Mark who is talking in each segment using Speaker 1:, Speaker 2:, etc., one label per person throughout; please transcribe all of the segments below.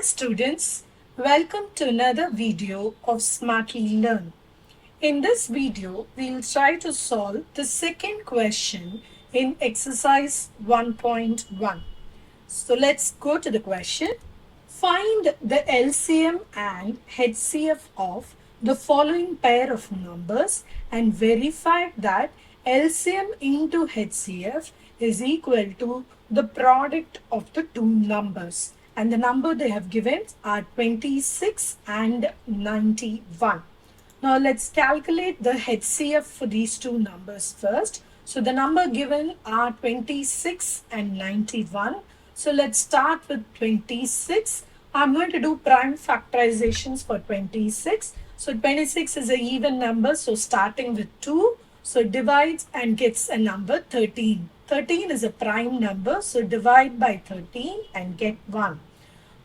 Speaker 1: Hi students, welcome to another video of Smartly Learn. In this video, we'll try to solve the second question in exercise 1.1. So let's go to the question. Find the LCM and HCF of the following pair of numbers and verify that LCM into HCF is equal to the product of the two numbers. And the number they have given are 26 and 91. Now let's calculate the HCF for these two numbers first. So the number given are 26 and 91. So let's start with 26. I'm going to do prime factorizations for 26. So 26 is an even number, so starting with 2. So divides and gets a number 13. 13 is a prime number, so divide by 13 and get 1.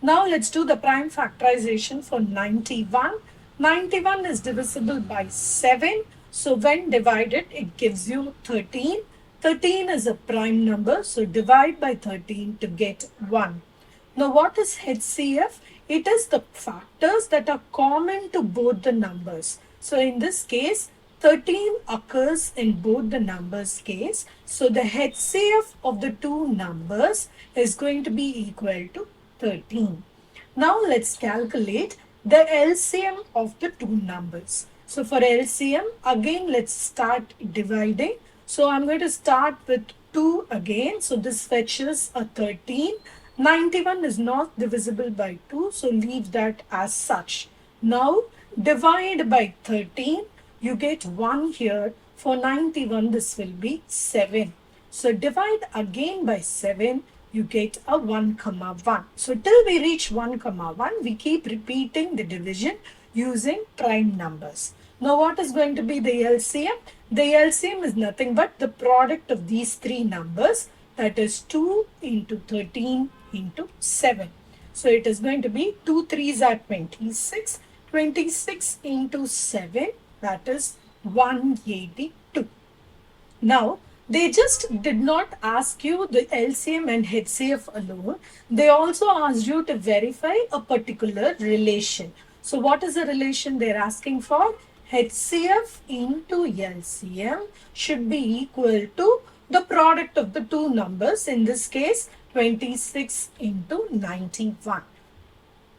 Speaker 1: Now let's do the prime factorization for 91. 91 is divisible by 7. So when divided, it gives you 13. 13 is a prime number, so divide by 13 to get 1. Now what is HCF? It is the factors that are common to both the numbers. So in this case, 13 occurs in both the numbers case. So the HCF of the two numbers is going to be equal to 13. Now let's calculate the LCM of the two numbers. So for LCM, again let's start dividing. So I'm going to start with 2 again. So this fetches a 13. 91 is not divisible by 2, so leave that as such. Now divide by 13, you get 1 here. For 91, this will be 7. So divide again by 7, you get a 1, 1. So till we reach 1, 1, we keep repeating the division using prime numbers. Now what is going to be the LCM? The LCM is nothing but the product of these three numbers, that is 2 into 13 into 7. So it is going to be 2 3s are 26. 26 into 7, that is 182. Now, they just did not ask you the LCM and HCF alone. They also asked you to verify a particular relation. So what is the relation they're asking for? HCF into LCM should be equal to the product of the two numbers, in this case 26 into 91.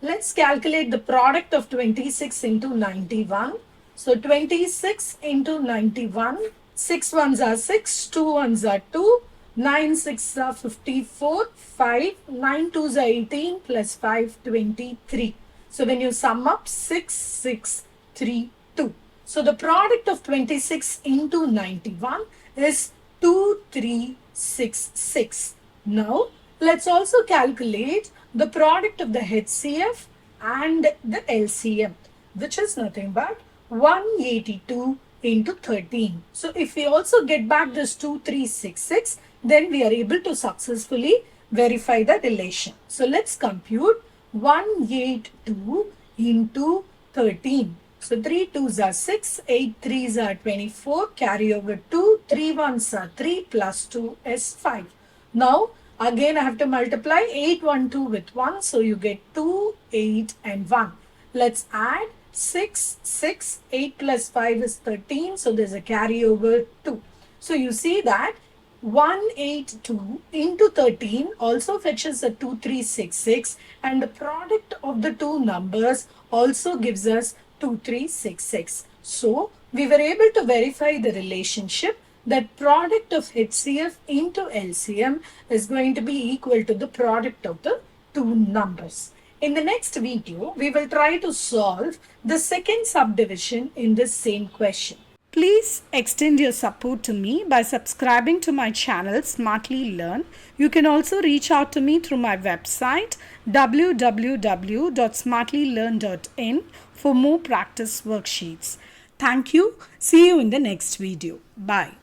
Speaker 1: Let's calculate the product of 26 into 91. So 26 into 91, 6 ones are 6, 2 ones are 2, 9 6 are 54, 5, 9 2s are 18 plus 5, 23. So when you sum up 6, 6, 3, 2. So the product of 26 into 91 is 2366. Now let's also calculate the product of the HCF and the LCM, which is nothing but 182 into 13. So if we also get back this 2366, then we are able to successfully verify the relation. So let's compute 182 into 13. So 3 2s are 6, 8 3s are 24, carry over 2, 3 1s are 3 plus 2 is 5. Now again I have to multiply 8 1 2 with 1, so you get 2, 8 and 1. Let's add 6, 6, 8 plus 5 is 13, so there's a carry over 2. So you see that 182 into 13 also fetches a 2366, and the product of the two numbers also gives us 2366. So we were able to verify the relationship that product of HCF into LCM is going to be equal to the product of the two numbers. In the next video, we will try to solve the second subdivision in this same question. Please extend your support to me by subscribing to my channel Smartly Learn. You can also reach out to me through my website www.smartlylearn.in for more practice worksheets. Thank you. See you in the next video. Bye.